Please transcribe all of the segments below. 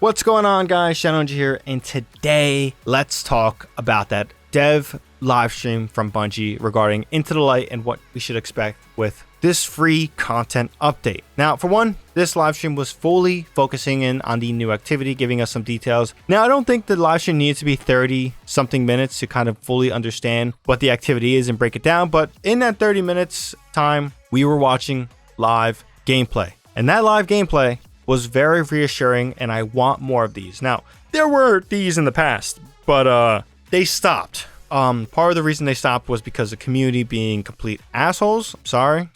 What's going on, guys? ShadowNinja here, and today let's talk about that Dev Livestream from Bungie regarding Into the Light and what we should expect with this free content update. Now, for one, this livestream was fully focusing in on the new activity, giving us some details. Now, I don't think the livestream needs to be 30-something minutes to kind of fully understand what the activity is and break it down, but in that 30 minutes time, we were watching live gameplay, and that live gameplay was very reassuring, and I want more of these. Now, there were these in the past, but they stopped. Part of the reason they stopped was because the community being complete assholes. Sorry,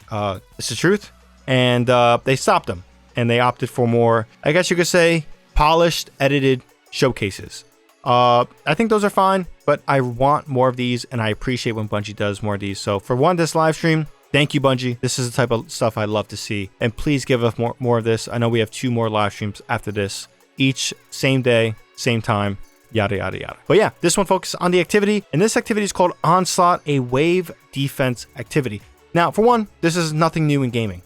it's the truth. And they stopped them, and they opted for more, I guess you could say, polished, edited showcases. I think those are fine, but I want more of these, and I appreciate when Bungie does more of these. So for one, this live stream, thank you, Bungie. This is the type of stuff I love to see. And please give us more of this. I know we have 2 more live streams after this. Each same day, same time, yada, yada, yada. But yeah, this one focuses on the activity. And this activity is called Onslaught, a wave defense activity. Now, for one, this is nothing new in gaming.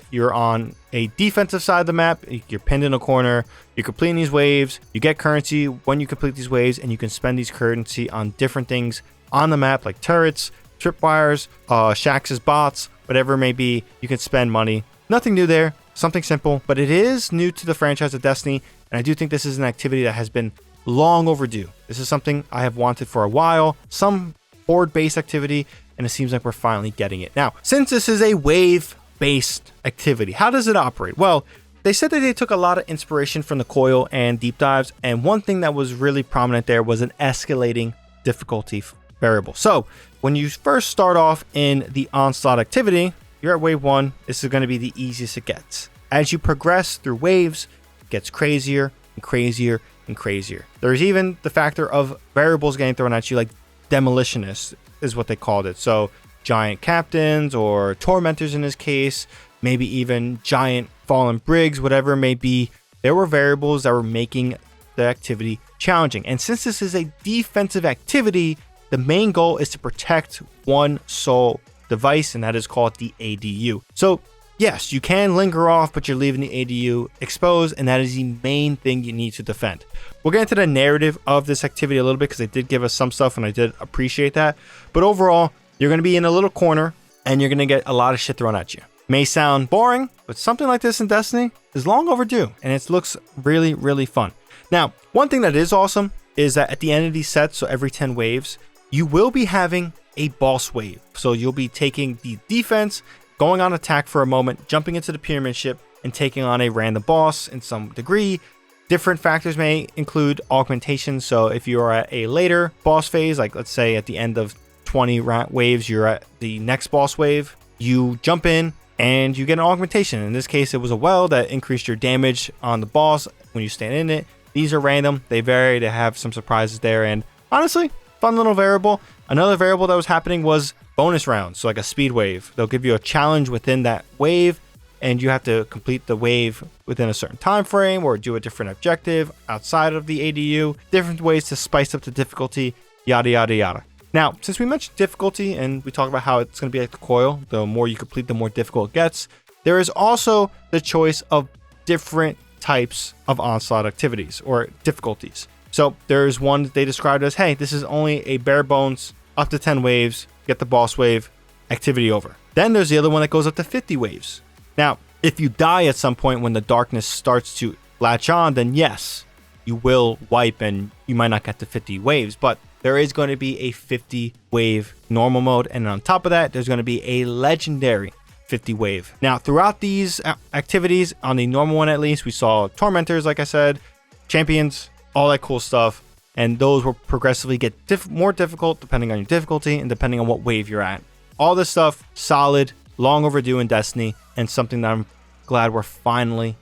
You're on a defensive side of the map. You're pinned in a corner. You're completing these waves. You get currency when you complete these waves. And you can spend these currency on different things on the map, like turrets, tripwires, Shax's bots, whatever it may be. You can spend money. Nothing new there, something simple, but it is new to the franchise of Destiny, and I do think this is an activity that has been long overdue. This is something I have wanted for a while, some horde-based activity, and it seems like we're finally getting it. Now, since this is a wave-based activity, how does it operate? Well, they said that they took a lot of inspiration from the coil and deep dives, and one thing that was really prominent there was an escalating difficulty variable. So when you first start off in the Onslaught activity, you're at wave 1. This is going to be the easiest it gets. As you progress through waves, it gets crazier and crazier and crazier. There's even the factor of variables getting thrown at you, like demolitionists is what they called it. So giant captains or tormentors in this case, maybe even giant fallen brigs, whatever it may be. There were variables that were making the activity challenging. And since this is a defensive activity, the main goal is to protect one sole device, and that is called the ADU. So yes, you can linger off, but you're leaving the ADU exposed, and that is the main thing you need to defend. We'll get into the narrative of this activity a little bit because they did give us some stuff, and I did appreciate that. But overall, you're going to be in a little corner, and you're going to get a lot of shit thrown at you. May sound boring, but something like this in Destiny is long overdue, and it looks really, really fun. Now, one thing that is awesome is that at the end of these sets, so every 10 waves, you will be having a boss wave. So you'll be taking the defense, going on attack for a moment, jumping into the pyramid ship, and taking on a random boss in some degree. Different factors may include augmentation. So if you are at a later boss phase, like let's say at the end of 20 waves, you're at the next boss wave, you jump in and you get an augmentation. In this case, it was a well that increased your damage on the boss when you stand in it. These are random. They vary. They have some surprises there. And honestly, fun little variable. Another variable that was happening was bonus rounds, so like a speed wave. They'll give you a challenge within that wave, and you have to complete the wave within a certain time frame or do a different objective outside of the ADU. Different ways to spice up the difficulty, yada, yada, yada. Now, since we mentioned difficulty and we talked about how it's going to be like the coil, the more you complete, the more difficult it gets, there is also the choice of different types of Onslaught activities or difficulties. So there's one that they described as, hey, this is only a bare bones up to 10 waves, get the boss wave, activity over. Then there's the other one that goes up to 50 waves. Now, if you die at some point when the darkness starts to latch on, then yes, you will wipe and you might not get to 50 waves, but there is going to be a 50 wave normal mode. And on top of that, there's going to be a legendary 50 wave. Now, throughout these activities, on the normal one at least, we saw tormentors, like I said, champions, all that cool stuff, and those will progressively get more difficult depending on your difficulty and depending on what wave you're at. All this stuff, solid, long overdue in Destiny, and something that I'm glad we're finally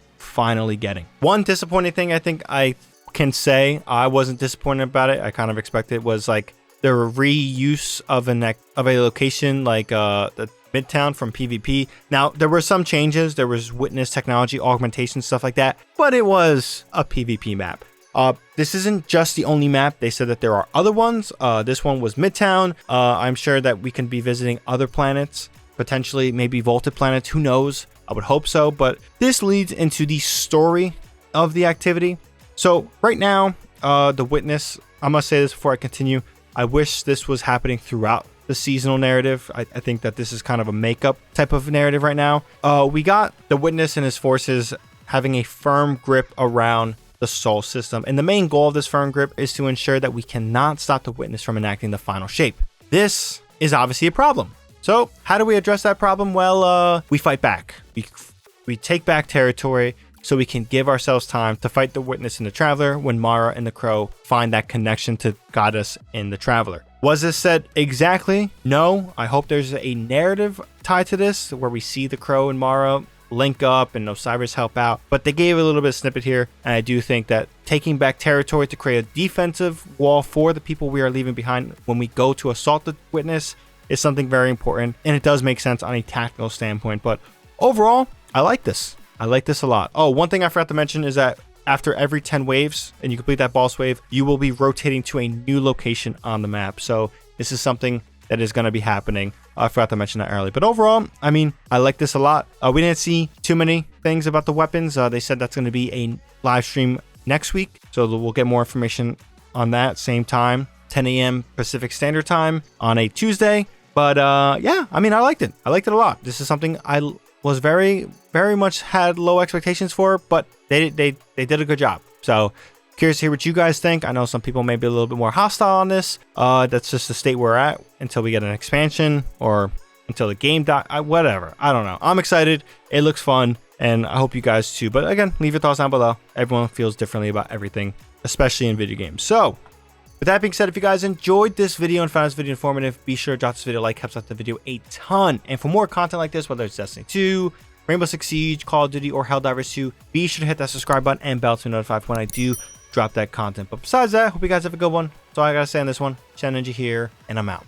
getting. One disappointing thing I think I can say, I wasn't disappointed about it, I kind of expected, was like the reuse of a location like the Midtown from PvP. Now, there were some changes, there was witness technology, augmentation, stuff like that, but it was a PvP map. This isn't just the only map. They said that there are other ones. This one was Midtown. I'm sure that we can be visiting other planets, potentially maybe vaulted planets. Who knows? I would hope so. But this leads into the story of the activity. So right now, the witness, I'm going to say this before I continue. I wish this was happening throughout the seasonal narrative. I think that this is kind of a makeup type of narrative right now. We got the witness and his forces having a firm grip around the soul system. And the main goal of this firm grip is to ensure that we cannot stop the witness from enacting the final shape. This is obviously a problem. So how do we address that problem? Well, we fight back. We take back territory so we can give ourselves time to fight the witness and the traveler when Mara and the crow find that connection to guide us in the traveler. Was this said exactly? No. I hope there's a narrative tied to this where we see the crow and Mara link up and Osiris help out, but they gave a little bit of snippet here, and I do think that taking back territory to create a defensive wall for the people we are leaving behind when we go to assault the witness is something very important, and it does make sense on a tactical standpoint. But overall, I like this. I like this a lot. Oh, one thing I forgot to mention is that after every 10 waves and you complete that boss wave, you will be rotating to a new location on the map. So this is something that is going to be happening. I forgot to mention that earlier. But overall, I mean, I like this a lot. We didn't see too many things about the weapons. They said that's going to be a live stream next week. So we'll get more information on that same time, 10 a.m. Pacific Standard Time on a Tuesday. But yeah, I mean, I liked it. I liked it a lot. This is something I was very much had low expectations for, but they did a good job. So curious to hear what you guys think. I know some people may be a little bit more hostile on this. That's just the state we're at until we get an expansion or until the game whatever. I don't know. I'm excited. It looks fun, and I hope you guys too. But again, leave your thoughts down below. Everyone feels differently about everything, especially in video games. So with that being said, if you guys enjoyed this video and found this video informative, be sure to drop this video a like. Helps out the video a ton. And for more content like this, whether it's Destiny 2, Rainbow Six Siege, Call of Duty, or Helldivers 2, be sure to hit that subscribe button and bell to be notified when I do drop that content. But besides that, hope you guys have a good one. That's all I gotta say on this one. ShadowNinja here, and I'm out.